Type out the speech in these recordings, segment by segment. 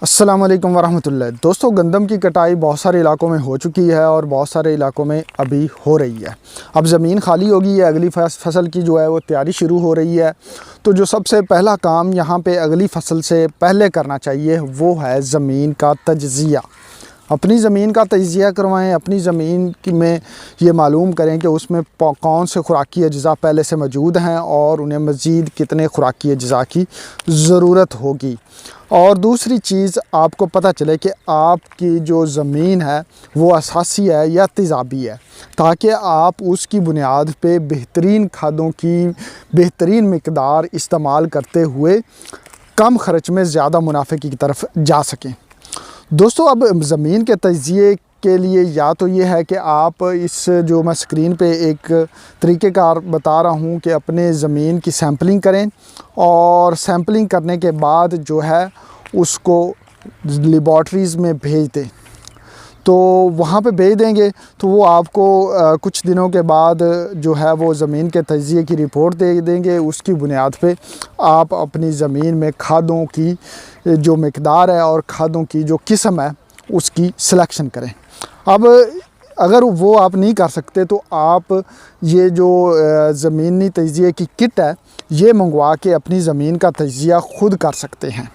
अस्सलाम वालेकुम वरहमतुल्लाह। दोस्तों, गंदम की कटाई बहुत सारे इलाकों में हो चुकी है और बहुत सारे इलाकों में अभी हो रही है। अब ज़मीन खाली होगी है, अगली फसल की जो है वो तैयारी शुरू हो रही है। तो जो सबसे पहला काम यहाँ पे अगली फसल से पहले करना चाहिए वो है ज़मीन का तज्ज़िया। अपनी ज़मीन का तज्ज़िया करवाएं। अपनी ज़मीन की में ये मालूम करें कि उसमें कौन से खुराकी अज्ज़ा पहले से मौजूद हैं और उन्हें मज़ीद कितने खुराकी अज्ज़ा की ज़रूरत होगी। और दूसरी चीज़, आपको पता चले कि आपकी जो ज़मीन है वो असासी है या तेज़ाबी है, ताकि आप उसकी बुनियाद पे बेहतरीन खादों की बेहतरीन मिक़दार इस्तेमाल करते हुए कम ख़र्च में ज़्यादा मुनाफे की तरफ जा सकें। दोस्तों, अब ज़मीन के तज्ज़िये के लिए या तो ये है कि आप इस जो मैं स्क्रीन पे एक तरीक़ेकार बता रहा हूँ कि अपने ज़मीन की सैम्पलिंग करें और सैम्पलिंग करने के बाद जो है उसको लेबॉर्ट्रीज़ में भेज दें। तो वहाँ पे भेज देंगे तो वो आपको कुछ दिनों के बाद जो है वो ज़मीन के तज्ज़िये की रिपोर्ट दे देंगे। उसकी बुनियाद पे आप अपनी ज़मीन में खादों की जो मिक़दार है और खादों की जो किस्म है उसकी सिलेक्शन करें। अब अगर वो आप नहीं कर सकते तो आप ये जो ज़मीनी तज्ज़िये की किट है ये मंगवा के अपनी ज़मीन का तज्ज़िया ख़ुद कर सकते हैं।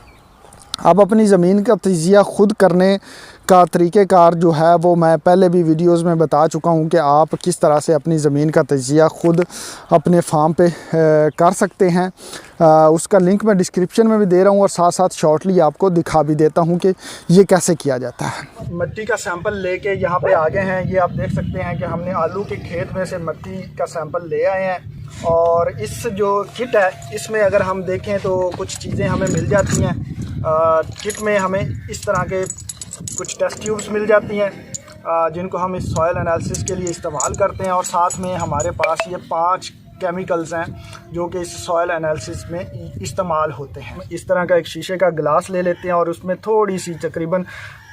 अब अपनी ज़मीन का तज्ज़िया ख़ुद करने का तरीक़ेकार जो है वो मैं पहले भी वीडियोज़ में बता चुका हूँ कि आप किस तरह से अपनी ज़मीन का तज्ज़िया ख़ुद अपने फार्म पे कर सकते हैं। उसका लिंक मैं डिस्क्रिप्शन में भी दे रहा हूँ और साथ साथ शॉर्टली आपको दिखा भी देता हूँ कि ये कैसे किया जाता है। मिट्टी का सैंपल लेके यहाँ पे आ गए हैं। ये आप देख सकते हैं कि हमने आलू के खेत में से मिट्टी का सैंपल ले आए हैं और इस जो किट है इसमें अगर हम देखें तो कुछ चीज़ें हमें मिल जाती हैं। किट में हमें इस तरह के कुछ टेस्ट ट्यूब्स मिल जाती हैं जिनको हम इस सॉयल एनालिसिस के लिए इस्तेमाल करते हैं और साथ में हमारे पास ये 5 केमिकल्स हैं जो कि इस सॉयल एनालिसिस में इस्तेमाल होते हैं। इस तरह का एक शीशे का गिलास ले लेते हैं और उसमें थोड़ी सी तकरीबन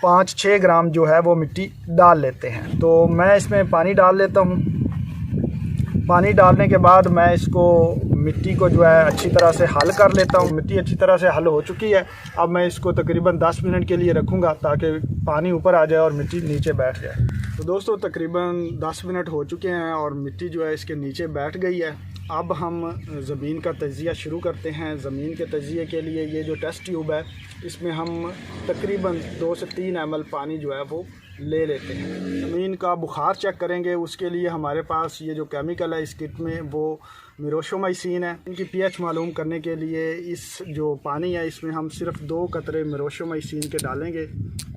5-6 ग्राम जो है वो मिट्टी डाल लेते हैं। तो मैं इसमें पानी डाल लेता हूँ। पानी डालने के बाद मैं इसको मिट्टी को जो है अच्छी तरह से हल कर लेता हूँ। मिट्टी अच्छी तरह से हल हो चुकी है। अब मैं इसको तकरीबन 10 मिनट के लिए रखूँगा ताकि पानी ऊपर आ जाए और मिट्टी नीचे बैठ जाए। तो दोस्तों, तकरीबन 10 मिनट हो चुके हैं और मिट्टी जो है इसके नीचे बैठ गई है। अब हम ज़मीन का तज्ज़िया शुरू करते हैं। ज़मीन के तज्ज़िये के लिए ये जो टेस्ट ट्यूब है इसमें हम तकरीबन 2 से 3 ml पानी जो है वो ले लेते हैं। ज़मीन का बुखार चेक करेंगे, उसके लिए हमारे पास ये जो केमिकल है इस किट में वो मिरोशोमाइसिन है। इनकी पीएच मालूम करने के लिए इस जो पानी है इसमें हम सिर्फ 2 कतरे मिरोशोमाइसिन के डालेंगे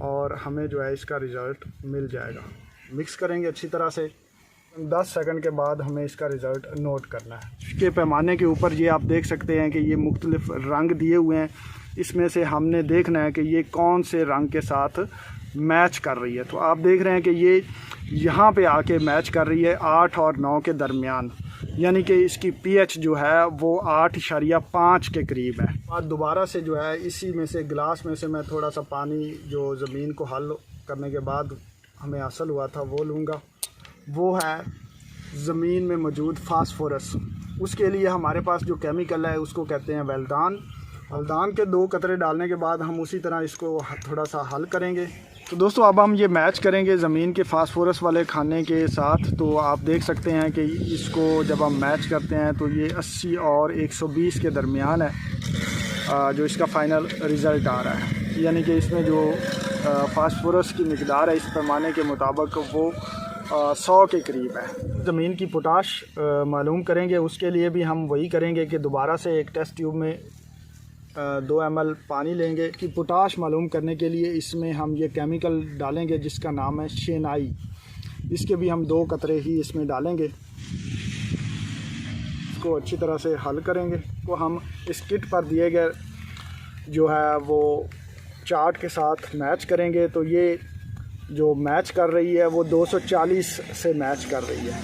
और हमें जो है इसका रिज़ल्ट मिल जाएगा। मिक्स करेंगे अच्छी तरह से। 10 सेकंड के बाद हमें इसका रिज़ल्ट नोट करना है। इसके पैमाने के ऊपर ये आप देख सकते हैं कि ये मुख्तलिफ रंग दिए हुए हैं। इसमें से हमने देखना है कि ये कौन से रंग के साथ मैच कर रही है। तो आप देख रहे हैं कि ये यहाँ पे आके मैच कर रही है 8 और 9 के दरमियान, यानी कि इसकी पीएच जो है वो 8.5 के करीब है। और दोबारा से जो है इसी में से गिलास में से मैं थोड़ा सा पानी जो ज़मीन को हल करने के बाद हमें हासिल हुआ था वो लूँगा। वो है ज़मीन में मौजूद फास्फोरस। उसके लिए हमारे पास जो केमिकल है उसको कहते हैं वेल्दान। वेल्दान के 2 कतरे डालने के बाद हम उसी तरह इसको थोड़ा सा हल करेंगे। तो दोस्तों, अब हम ये मैच करेंगे ज़मीन के फास्फोरस वाले खाने के साथ। तो आप देख सकते हैं कि इसको जब हम मैच करते हैं तो ये 80 और 120 के दरमियान है जो इसका फ़ाइनल रिज़ल्ट आ रहा है। यानी कि इसमें जो फास्फोरस की मिक़दार है इस पैमाने के मुताबिक वो 100 के करीब है। ज़मीन की पोटाश मालूम करेंगे, उसके लिए भी हम वही करेंगे कि दोबारा से एक टेस्ट ट्यूब में 2 ml पानी लेंगे। कि पोटाश मालूम करने के लिए इसमें हम ये केमिकल डालेंगे जिसका नाम है शेनाई। इसके भी हम 2 कतरे ही इसमें डालेंगे। इसको अच्छी तरह से हल करेंगे। तो हम इस किट पर दिए गए जो है वो चार्ट के साथ मैच करेंगे। तो ये जो मैच कर रही है वो 240 से मैच कर रही है।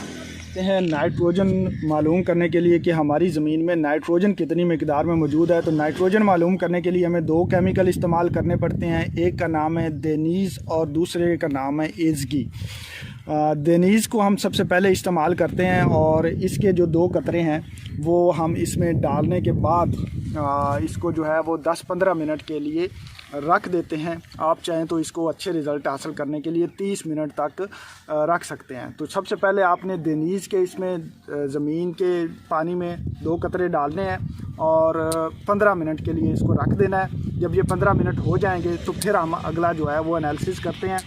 नाइट्रोजन मालूम करने के लिए कि हमारी ज़मीन में नाइट्रोजन कितनी मिक़दार में मौजूद है। तो नाइट्रोजन मालूम करने के लिए हमें 2 केमिकल इस्तेमाल करने पड़ते हैं। एक का नाम है देनीज़ और दूसरे का नाम है एज़गी। देनीज़ को हम सबसे पहले इस्तेमाल करते हैं और इसके जो 2 कतरे हैं वो हम इसमें डालने के बाद इसको जो है वो 10-15 मिनट के लिए रख देते हैं। आप चाहें तो इसको अच्छे रिज़ल्ट हासिल करने के लिए 30 मिनट तक रख सकते हैं। तो सबसे पहले आपने देनीज के इसमें ज़मीन के पानी में 2 कतरे डालने हैं और 15 मिनट के लिए इसको रख देना है। जब ये 15 मिनट हो जाएंगे तो फिर हम अगला जो है वो एनालिसिस करते हैं।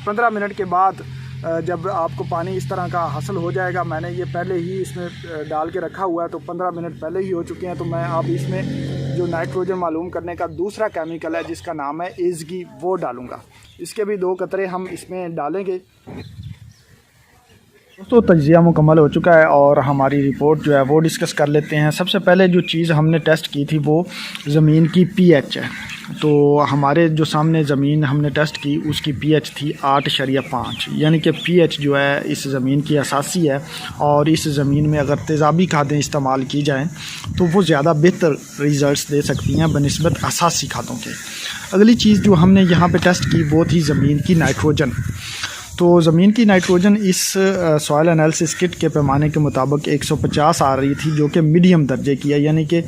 15 मिनट के बाद जब आपको पानी इस तरह का हासिल हो जाएगा, मैंने ये पहले ही इसमें डाल के रखा हुआ है तो 15 मिनट पहले ही हो चुके हैं, तो मैं अब इसमें जो नाइट्रोजन मालूम करने का दूसरा केमिकल है जिसका नाम है एज़गी, वो डालूँगा। इसके भी 2 कतरे हम इसमें डालेंगे। दोस्तों तज्ज़िया मुकम्मल हो चुका है और हमारी रिपोर्ट जो है वो डिस्कस कर लेते हैं। सबसे पहले जो चीज़ हमने टेस्ट की थी वो ज़मीन की पीएच है। तो हमारे जो सामने ज़मीन हमने टेस्ट की उसकी पीएच थी 8.5, यानी कि पीएच जो है इस ज़मीन की असासी है और इस ज़मीन में अगर तेज़ाबी खादें इस्तेमाल की जाएँ तो वो ज़्यादा बेहतर रिज़ल्ट्स दे सकती हैं बनिस्बत असासी खादों के। अगली चीज़ जो हमने यहाँ पे टेस्ट की वो थी ज़मीन की नाइट्रोजन। तो ज़मीन की नाइट्रोजन इस सॉइल एनालिसिस किट के पैमाने के मुताबिक 150 आ रही थी, जो कि मीडियम दर्जे की है, यानी कि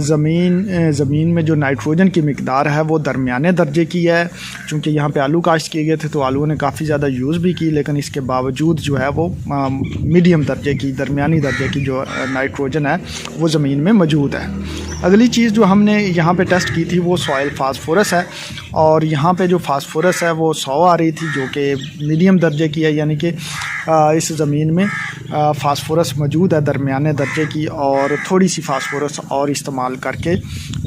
ज़मीन में जो नाइट्रोजन की मिकदार है वो दरमियाने दर्जे की है। चूँकि यहाँ पे आलू काश्त किए गए थे तो आलूओं ने काफ़ी ज़्यादा यूज़ भी की, लेकिन इसके बावजूद जो है वो मीडियम दर्जे की, दरमियानी दर्जे की जो नाइट्रोजन है वो ज़मीन में मौजूद है। अगली चीज़ जो हमने यहाँ पे टेस्ट की थी वो सॉइल फास्फोरस है और यहाँ पे जो फास्फोरस है वो 100 आ रही थी, जो कि मीडियम दर्जे की है, यानी कि इस ज़मीन में फास्फोरस मौजूद है दरमियाने दर्जे की, और थोड़ी सी फास्फोरस और इस्तेमाल करके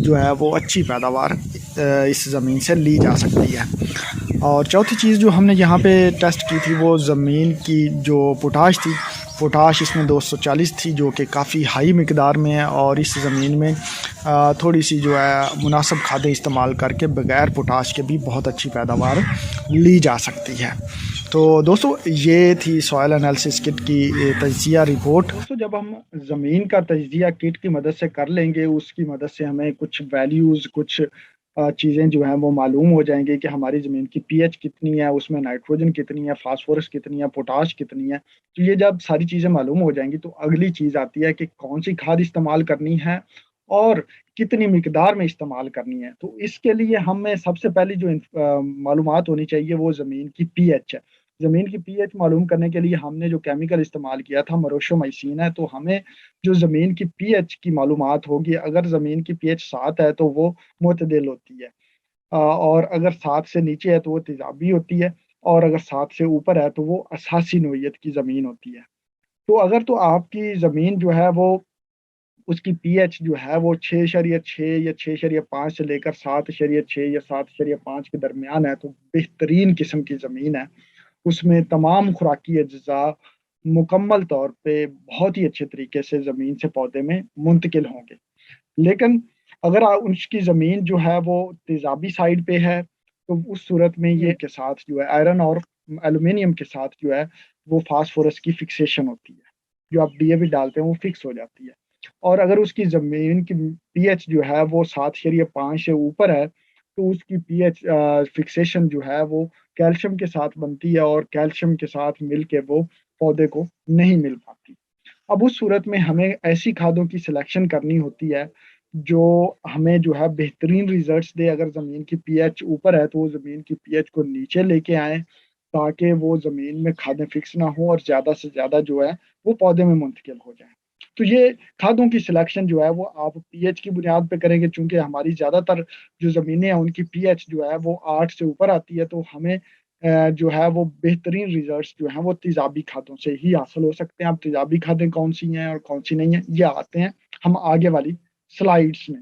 जो है वो अच्छी पैदावार इस ज़मीन से ली जा सकती है। और चौथी चीज़ जो हमने यहाँ पे टेस्ट की थी वो ज़मीन की जो पोटाश थी। पोटाश इसमें 240 थी, जो कि काफ़ी हाई मिकदार में है और इस ज़मीन में थोड़ी सी जो है मुनासिब खादें इस्तेमाल करके बग़ैर पोटाश के भी बहुत अच्छी पैदावार ली जा सकती है। तो दोस्तों ये थी सॉइल एनालिसिस किट की तज्ज़िया रिपोर्ट। दोस्तों जब हम ज़मीन का तज्ज़िया किट की मदद से कर लेंगे, उसकी मदद से हमें कुछ वैल्यूज़, कुछ चीज़ें जो हैं वो मालूम हो जाएंगी कि हमारी ज़मीन की पीएच कितनी है, उसमें नाइट्रोजन कितनी है, फास्फोरस कितनी है, पोटाश कितनी है। तो ये जब सारी चीज़ें मालूम हो जाएंगी तो अगली चीज़ आती है कि कौन सी खाद इस्तेमाल करनी है और कितनी मिकदार में इस्तेमाल करनी है। तो इसके लिए हमें सबसे पहली जो मालूमात होनी चाहिए वो ज़मीन की पीएच है। ज़मीन की पीएच मालूम करने के लिए हमने जो केमिकल इस्तेमाल किया था मरोशोमाइसिन है। तो हमें जो ज़मीन की पीएच की मालूमात होगी, अगर ज़मीन की पीएच 7 है तो वो मुतदिल होती है, और अगर 7 से नीचे है तो वो तेज़ाबी होती है, और अगर 7 से ऊपर है तो वो असासी नोयत की ज़मीन होती है। तो अगर तो आपकी ज़मीन जो है वो, उसकी पीएच जो है वो 6.6 या 6.5 से लेकर 7.6 या 7.5 के दरमियान है, तो बेहतरीन किस्म की ज़मीन है। उसमें तमाम खुराकी अज्जा मुकम्मल तौर पे बहुत ही अच्छे तरीके से ज़मीन से पौधे में मुंतकिल होंगे। लेकिन अगर उसकी ज़मीन जो है वो तेज़ाबी साइड पे है, तो उस सूरत में ये के साथ जो है आयरन और एल्यूमीनियम के साथ जो है वो फास्फोरस की फिक्सेशन होती है। जो आप डीएपी डालते हैं वो फिक्स हो जाती है। और अगर उसकी ज़मीन की पीएच जो है वो 7.5 से ऊपर है, तो उसकी पीएच फिक्सेशन जो है वो कैल्शियम के साथ बनती है और कैल्शियम के साथ मिलके वो पौधे को नहीं मिल पाती। अब उस सूरत में हमें ऐसी खादों की सिलेक्शन करनी होती है जो हमें जो है बेहतरीन रिजल्ट्स दे। अगर ज़मीन की पीएच ऊपर है तो वो ज़मीन की पीएच को नीचे लेके आएँ, ताकि वो ज़मीन में खादें फिक्स ना हो और ज़्यादा से ज़्यादा जो है वो पौधे में मुंतकिल हो जाएँ। तो ये खादों की सिलेक्शन जो है वो आप पीएच की बुनियाद पे करेंगे, चूँकि हमारी ज़्यादातर जो ज़मीनें हैं उनकी पीएच जो है वो 8 से ऊपर आती है, तो हमें जो है वो बेहतरीन रिज़ल्ट्स जो हैं वो तेज़ाबी खादों से ही हासिल हो सकते हैं। अब तेज़ाबी खादें कौन-सी हैं और कौन-सी नहीं हैं, ये आते हैं हम आगे वाली स्लाइड्स में।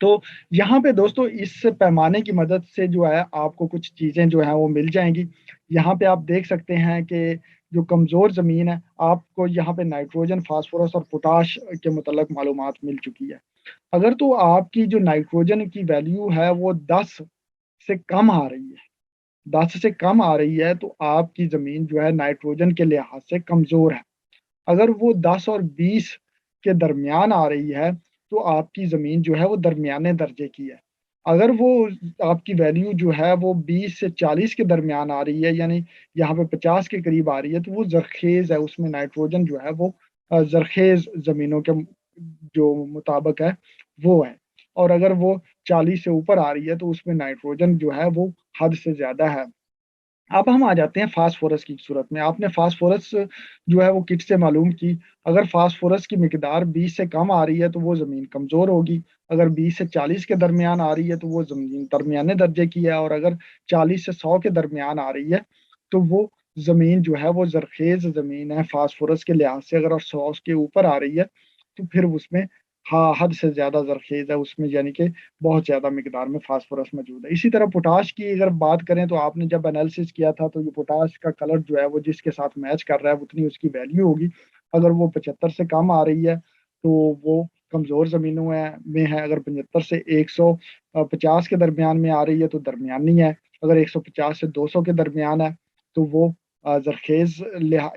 तो यहाँ पे दोस्तों इस पैमाने की मदद से जो है आपको कुछ चीज़ें जो हैं वो मिल जाएँगी। यहाँ पे आप देख सकते हैं कि जो कमज़ोर ज़मीन है, आपको यहाँ पे नाइट्रोजन, फास्फोरस और पोटाश के मुतल्लक मालूमात मिल चुकी है। अगर तो आपकी जो नाइट्रोजन की वैल्यू है वो 10 से कम आ रही है, 10 से कम आ रही है, तो आपकी ज़मीन जो है नाइट्रोजन के लिहाज से कमज़ोर है। अगर वो 10 और 20 के दरमियान आ रही है, तो आपकी ज़मीन जो है वो दरमियाने दर्जे की है। अगर वो आपकी वैल्यू जो है वो 20 से 40 के दरमियान आ रही है, यानी यहाँ पे 50 के करीब आ रही है, तो वो ज़रख़ेज़ है, उसमें नाइट्रोजन जो है वो ज़रख़ेज़ ज़मीनों के जो मुताबिक है, वो है। और अगर वो 40 से ऊपर आ रही है तो उसमें नाइट्रोजन जो है वो हद से ज़्यादा है। अब हम आ जाते हैं फास्फोरस की सूरत में। आपने फास्फोरस जो है वो किट से मालूम की। अगर फास्फोरस की मिकदार 20 से कम आ रही है तो वो ज़मीन कमज़ोर होगी। अगर 20 से 40 के दरमियान आ रही है तो वो ज़मीन दरमियाने दर्जे की है, और अगर 40 से 100 के दरमियान आ रही है तो वो ज़मीन जो है वो ज़रख़ेज़ ज़मीन है फास्फोरस के लिहाज से। अगर 100 के ऊपर आ रही है तो फिर उसमें हाँ, हद से ज़्यादा ज़रख़ेज़ है उसमें, यानी कि बहुत ज़्यादा मिकदार में फास्फोरस मौजूद है। इसी तरह पोटाश की अगर बात करें तो आपने जब एनालिसिस किया था तो ये पोटाश का कलर जो है वो जिसके साथ मैच कर रहा है उतनी उसकी वैल्यू होगी। अगर वो 75 से कम आ रही है तो वो कमज़ोर ज़मीनों में है। अगर 75 से 150 के दरमियान में आ रही है तो दरमियानी है। अगर 150 से 200 के दरमियान है तो वो ज़रख़ेज़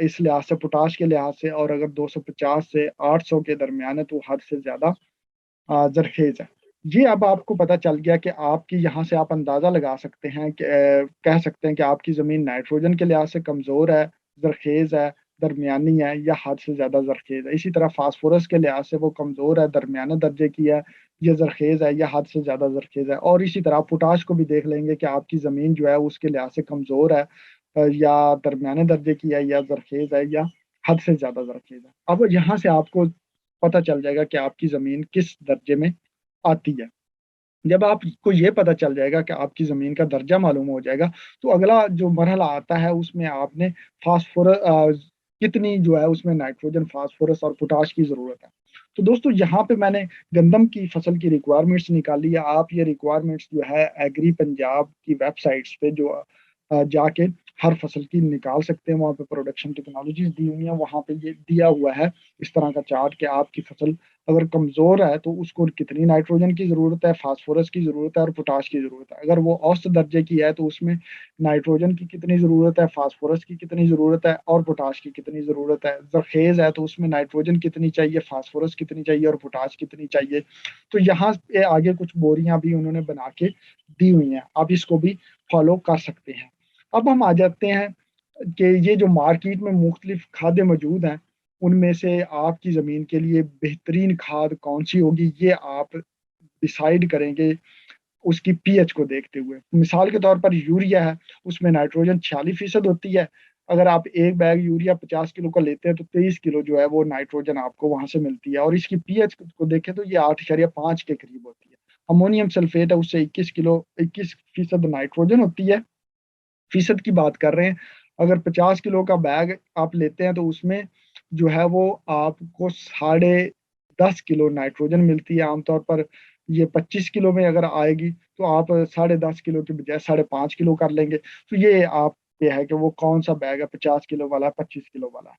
इस लिहाज से पोटाश के लिहाज से, और अगर 250 से 800 के दरमियान है तो हद से ज़्यादा ज़रख़ेज़ है। ये अब आपको पता चल गया कि आपकी यहाँ से आप अंदाज़ा लगा सकते हैं कि कह सकते हैं कि आपकी ज़मीन नाइट्रोजन के लिहाज से कमज़ोर है, ज़रख़ेज़ है, दरमियानी है या हद से ज़्यादा ज़रख़ेज़ है। इसी तरह फ़ॉस्फ़ोरस के लिहाज से वो कमज़ोर है, दरमियाने दर्जे की है, या ज़रख़ेज़ है या हद से ज़्यादा ज़रख़ेज़ है। और इसी तरह पोटाश को भी देख लेंगे कि आपकी ज़मीन जो है उसके लिहाज से कमज़ोर है, या दरमियाने दर्जे की है, या ज़रख़ेज़ है, या हद से ज़्यादा ज़रख़ेज़ है। अब यहाँ से आपको पता चल जाएगा कि आपकी ज़मीन किस दर्जे में आती है। जब आपको ये पता चल जाएगा कि आपकी ज़मीन का दर्जा मालूम हो जाएगा, तो अगला जो मरहला आता है उसमें आपने कितनी जो है उसमें नाइट्रोजन, फ़ॉस्फ़ोरस और पोटाश की ज़रूरत है। तो दोस्तों यहाँ पे मैंने गंदम की फसल की रिक्वायरमेंट्स निकाली है। आप ये रिक्वायरमेंट्स जो है एग्री पंजाब की वेबसाइट्स पे जो जाके हर फसल की निकाल सकते हैं। वहाँ पे प्रोडक्शन टेक्नोलॉजीज़ दी हुई हैं, वहाँ पे ये दिया हुआ है इस तरह का चार्ट कि आपकी फसल अगर कमज़ोर है तो उसको कितनी नाइट्रोजन की ज़रूरत है, फ़ॉस्फ़ोरस की ज़रूरत है और पोटाश की ज़रूरत है। अगर वो औसत दर्जे की है तो उसमें नाइट्रोजन की कितनी ज़रूरत है, फ़ॉस्फ़ोरस की कितनी ज़रूरत है और पोटाश की कितनी ज़रूरत है। ज़रख़ेज़ है तो उसमें नाइट्रोजन कितनी चाहिए, फ़ॉस्फ़ोरस कितनी चाहिए और पोटाश कितनी चाहिए। तो यहाँ पे आगे कुछ बोरियाँ भी उन्होंने बना के दी हुई हैं। आप इसको भी फ़ॉलो कर सकते हैं। अब हम आ जाते हैं कि ये जो मार्केट में मुख्तलिफ खादें मौजूद हैं, उनमें से आपकी ज़मीन के लिए बेहतरीन खाद कौन-सी होगी, ये आप डिसाइड करेंगे उसकी पीएच को देखते हुए। मिसाल के तौर पर यूरिया है, उसमें नाइट्रोजन 46% होती है। अगर आप 1 बैग यूरिया 50 किलो का लेते हैं तो 23 किलो जो है वो नाइट्रोजन आपको वहाँ से मिलती है, और इसकी पीएच को देखें तो ये 8.5 के करीब होती है। अमोनियम सल्फेट है, उससे 21% नाइट्रोजन होती है। फ़ीसद की बात कर रहे हैं, अगर 50 किलो का बैग आप लेते हैं तो उसमें जो है वो आपको साढ़े 10 किलो नाइट्रोजन मिलती है। आमतौर पर ये 25 किलो में अगर आएगी तो आप साढ़े 10 किलो की बजाय साढ़े 5 किलो कर लेंगे। तो ये आप पे है कि वो कौन-सा बैग है, 50 किलो वाला, 25 किलो वाला।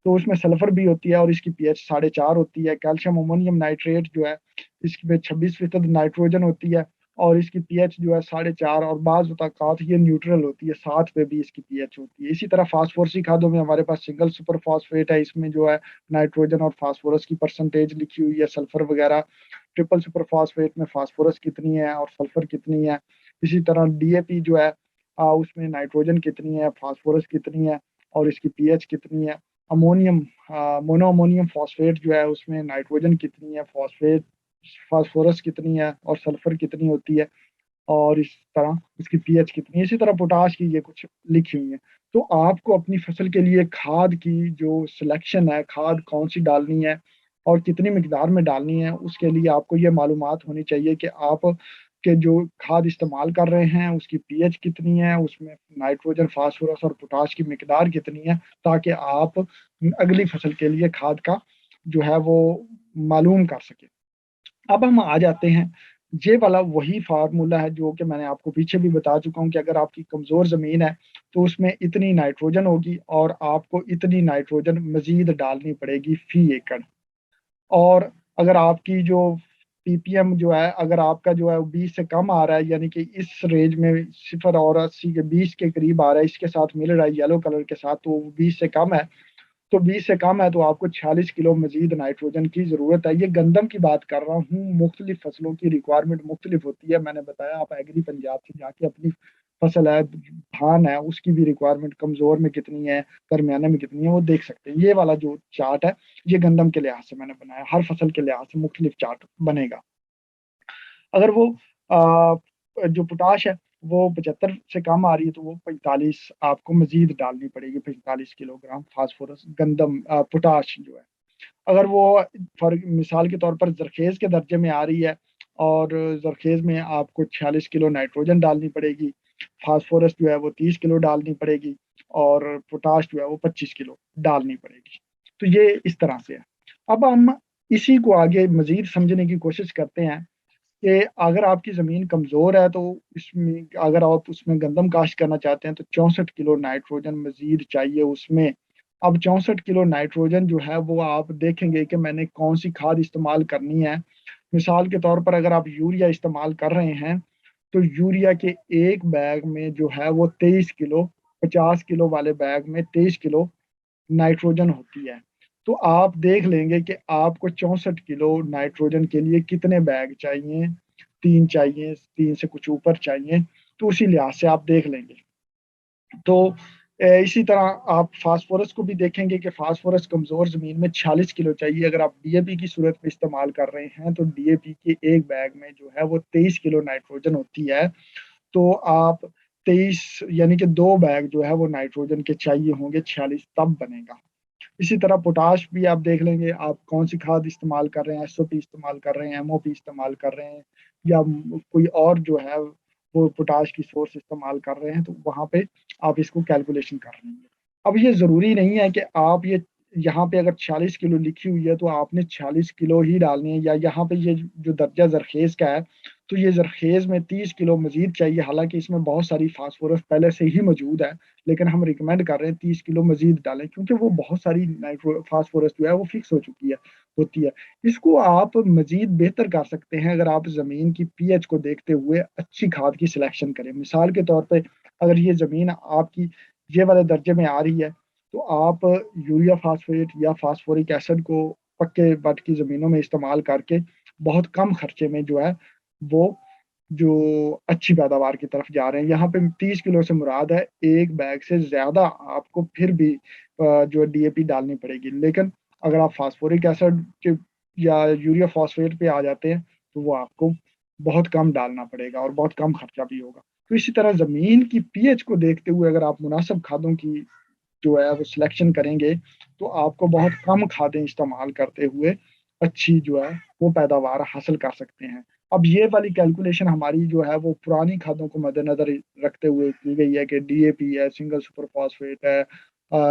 तो उसमें सल्फर भी होती है और इसकी पीएच 4.5 होती है। कैल्शियम अमोनियम नाइट्रेट जो है, इसमें 26% नाइट्रोजन होती है और इसकी पीएच जो है 4.5, और बाज़ औक़ात ये न्यूट्रल होती है, 7 पे भी इसकी पीएच होती है। इसी तरह फास्फोरसी खादों में हमारे पास सिंगल सुपर फ़ॉस्फ़ेट है, इसमें जो है नाइट्रोजन और फास्फोरस की परसेंटेज लिखी हुई है, सल्फर वगैरह। ट्रिपल सुपर फ़ॉस्फ़ेट में फास्फोरस कितनी है और सल्फर कितनी है। इसी तरह डीएपी जो है उसमें नाइट्रोजन कितनी है, फास्फोरस कितनी है और इसकी पीएच कितनी है। अमोनियम मोनो अमोनियम फ़ॉस्फ़ेट जो है उसमें नाइट्रोजन कितनी है, फ़ॉस्फ़ोरस कितनी है और सल्फ़र कितनी होती है, और इस तरह इसकी पीएच कितनी है। इसी तरह पोटाश की ये कुछ लिखी हुई है। तो आपको अपनी फसल के लिए खाद की जो सिलेक्शन है, खाद कौन-सी डालनी है और कितनी मिकदार में डालनी है, उसके लिए आपको ये मालूमात होनी चाहिए कि आप के जो खाद इस्तेमाल कर रहे हैं, उसकी पीएच कितनी है, उसमें नाइट्रोजन, फ़ॉस्फ़ोरस और पोटाश की मिकदार कितनी है, ताकि आप अगली फसल के लिए खाद का जो है वो मालूम कर सकें। अब हम आ जाते हैं, ये वाला वही फ़ॉर्मूला है जो कि मैंने आपको पीछे भी बता चुका हूँ कि अगर आपकी कमज़ोर ज़मीन है, तो उसमें इतनी नाइट्रोजन होगी और आपको इतनी नाइट्रोजन मज़ीद डालनी पड़ेगी फ़ी एकड़। और अगर आपकी जो पीपीएम जो है, अगर आपका जो है वो 20 से कम आ रहा है, यानी कि इस रेंज में 0 और 80 के 20 के करीब आ रहा है, इसके साथ मिल रहा है येलो कलर के साथ, तो वो 20 से कम है। तो 20 से कम है तो आपको 46 किलो मज़ीद नाइट्रोजन की ज़रूरत है। ये गंदम की बात कर रहा हूँ, मुख्तलिफ़ फसलों की रिक्वायरमेंट मुख्तलिफ़ होती है। मैंने बताया आप एग्री पंजाब से जाके अपनी फसल है, धान है, उसकी भी रिक्वायरमेंट कमज़ोर में कितनी है, दरमियाने में कितनी है, वो देख सकते हैं। ये वाला जो चार्ट है, ये गंदम के लिहाज से मैंने बनाया, हर फसल के लिहाज से मुख्तलिफ़ चार्ट बनेगा। अगर वो जो पोटाश है वो 75 से कम आ रही है तो वो 45 आपको मजीद डालनी पड़ेगी, 45 किलोग्राम फास्फोरस गंदम पोटाश जो है। अगर वो फॉर मिसाल के तौर पर जरखेज के दर्जे में आ रही है और जरखेज में आपको 46 किलो नाइट्रोजन डालनी पड़ेगी, फास्फोरस जो है वो 30 किलो डालनी पड़ेगी और पोटाश जो है वो 25 किलो डालनी पड़ेगी। तो ये इस तरह से है। अब हम इसी को आगे मजीद समझने की कोशिश करते हैं कि अगर आपकी ज़मीन कमज़ोर है तो इसमें अगर आप उसमें गंदम काश्त करना चाहते हैं तो 64 किलो नाइट्रोजन मज़ीद चाहिए उसमें। अब 64 किलो नाइट्रोजन जो है वो आप देखेंगे कि मैंने कौन-सी खाद इस्तेमाल करनी है। मिसाल के तौर पर अगर आप यूरिया इस्तेमाल कर रहे हैं, तो यूरिया के 1 बैग में जो है वो 23 किलो, 50 किलो वाले बैग में 23 किलो नाइट्रोजन होती है। तो आप देख लेंगे कि आपको 64 किलो नाइट्रोजन के लिए कितने बैग चाहिए, 3 चाहिए, 3 से कुछ ऊपर चाहिए, तो उसी लिहाज से आप देख लेंगे। तो इसी तरह आप फास्फोरस को भी देखेंगे कि फास्फोरस कमज़ोर ज़मीन में 46 किलो चाहिए। अगर आप डीएपी की सूरत में इस्तेमाल कर रहे हैं, तो डीएपी के 1 बैग में जो है वो 23 किलो नाइट्रोजन होती है। तो आप 23 यानी कि 2 बैग जो है वो नाइट्रोजन के चाहिए होंगे, 46 तब बनेगा। इसी तरह पोटाश भी आप देख लेंगे, आप कौन सी खाद इस्तेमाल कर रहे हैं, एसओपी इस्तेमाल कर रहे हैं, एमओपी इस्तेमाल कर रहे हैं या कोई और जो है वो पोटाश की सोर्स इस्तेमाल कर रहे हैं, तो वहाँ पे आप इसको कैलकुलेशन कर लेंगे। अब ये ज़रूरी नहीं है कि आप ये यहाँ पे अगर 40 किलो लिखी हुई है तो आपने 40 किलो ही डालनी है, या यहाँ पे ये जो दर्जा जरखेज का है तो ये जरखेज में 30 किलो मजीद चाहिए, हालांकि इसमें बहुत सारी फास्फोरस पहले से ही मौजूद है, लेकिन हम रिकमेंड कर रहे हैं 30 किलो मजीद डालें क्योंकि वो बहुत सारी नाइट्रो फास्फोरस जो है वो फिक्स हो चुकी है होती है। इसको आप मजीद बेहतर कर सकते हैं अगर आप ज़मीन की पीएच को देखते हुए अच्छी खाद की सिलेक्शन करें। मिसाल के तौर पे अगर ये ज़मीन आपकी ये वाले दर्जे में आ रही है तो आप यूरिया फास्फेट या फास्फोरिक एसिड को पक्के बट की ज़मीनों में इस्तेमाल करके बहुत कम खर्चे में जो है वो जो अच्छी पैदावार की तरफ जा रहे हैं। यहाँ पे 30 किलो से मुराद है 1 बैग से ज़्यादा आपको फिर भी जो डीएपी डालनी पड़ेगी। लेकिन अगर आप फास्फोरिक एसिड के या यूरिया फॉस्फेट पे आ जाते हैं तो वो आपको बहुत कम डालना पड़ेगा और बहुत कम खर्चा भी होगा। तो इसी तरह ज़मीन की पीएच को देखते हुए अगर आप मुनासिब खादों की जो है वो सिलेक्शन करेंगे तो आपको बहुत कम खादें इस्तेमाल करते हुए अच्छी जो है वो पैदावार हासिल कर सकते हैं। अब ये वाली कैलकुलेशन हमारी जो है वो पुरानी खादों को मद्देनजर रखते हुए की गई है कि डीएपी है, सिंगल सुपर फॉस्फेट है,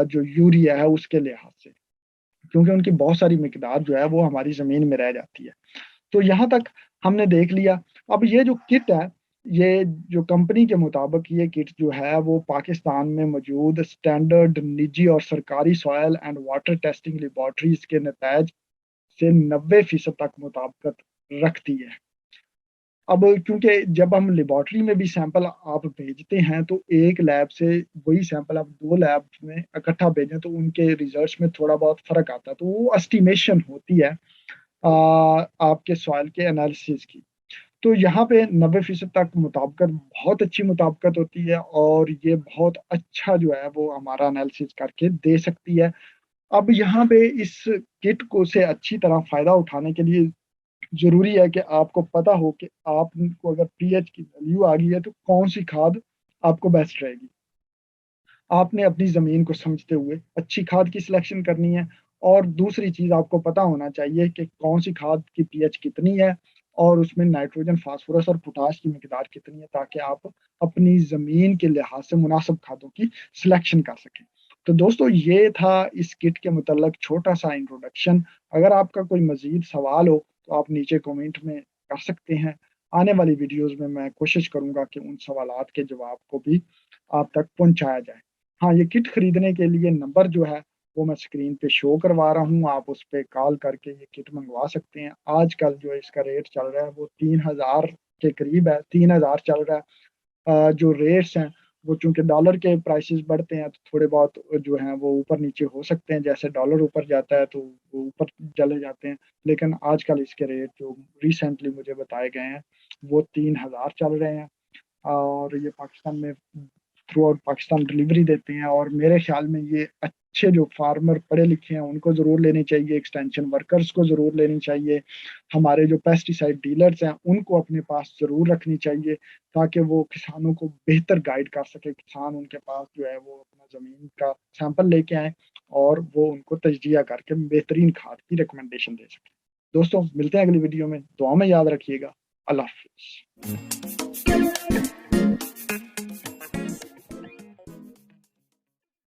जो यूरिया है उसके लिहाज से, क्योंकि उनकी बहुत सारी मिकदार जो है वो हमारी जमीन में रह जाती है। तो यहाँ तक हमने देख लिया। अब ये जो किट है, ये जो कंपनी के मुताबिक ये किट जो है वो पाकिस्तान में मौजूद स्टैंडर्ड निजी और सरकारी सॉयल एंड वाटर टेस्टिंग लेबॉर्टरीज के नतज से 90% तक मुताबिकत रखती है। अब क्योंकि जब हम लेबॉर्टरी में भी सैंपल आप भेजते हैं तो एक लैब से वही सैंपल आप 2 लैब में इकट्ठा भेजें तो उनके रिजल्ट्स में थोड़ा बहुत फर्क आता है, तो वो एस्टिमेशन होती है आपके सॉइल के एनालिसिस की। तो यहाँ पे 90% तक मुताबिकत बहुत अच्छी मुताबिकत होती है और ये बहुत अच्छा जो है वो हमारा एनालिसिस करके दे सकती है। अब यहाँ पे इस किट को से अच्छी तरह फायदा उठाने के लिए जरूरी है कि आपको पता हो कि आपको अगर पीएच की वैल्यू आ गई है तो कौन सी खाद आपको बेस्ट रहेगी। आपने अपनी ज़मीन को समझते हुए अच्छी खाद की सिलेक्शन करनी है और दूसरी चीज़ आपको पता होना चाहिए कि कौन सी खाद की पीएच कितनी है और उसमें नाइट्रोजन, फास्फोरस और पोटाश की मिकदार कितनी है ताकि आप अपनी ज़मीन के लिहाज से मुनासिब खादों की सिलेक्शन कर सकें। तो दोस्तों ये था इस किट के मतलब छोटा सा इंट्रोडक्शन। अगर आपका कोई मज़ीद सवाल हो तो आप नीचे कमेंट में कर सकते हैं। आने वाली वीडियोज़ में मैं कोशिश करूँगा कि उन सवालात के जवाब को भी आप तक पहुँचाया जाए। हाँ, ये किट खरीदने के लिए नंबर जो है वो मैं स्क्रीन पे शो करवा रहा हूँ, आप उस पे कॉल करके ये किट मंगवा सकते हैं। आजकल जो इसका रेट चल रहा है वो 3000 के करीब है, 3000 चल रहा है। जो रेट्स हैं वो चूँकि डॉलर के प्राइसेस बढ़ते हैं तो थोड़े बहुत जो हैं वो ऊपर-नीचे हो सकते हैं, जैसे डॉलर ऊपर जाता है तो वो ऊपर चले जाते हैं। लेकिन आजकल इसके रेट जो रिसेंटली मुझे बताए गए हैं वो 3000 चल रहे हैं और ये पाकिस्तान में थ्रू आउट पाकिस्तान डिलीवरी देते हैं और मेरे ख्याल में ये अच्छे जो फार्मर पढ़े लिखे हैं उनको ज़रूर लेनी चाहिए, एक्सटेंशन वर्कर्स को ज़रूर लेनी चाहिए, हमारे जो पेस्टिसाइड डीलर्स हैं उनको अपने पास ज़रूर रखनी चाहिए, ताकि वो किसानों को बेहतर गाइड कर सके। किसान उनके पास जो है वो अपना ज़मीन का सैंपल लेके आएँ और वो उनको तजज़िया करके बेहतरीन खाद की रिकमेंडेशन दे सकें। दोस्तों मिलते हैं अगली वीडियो में, दुआ में याद रखिएगा। अल्लाह हाफ़िज़।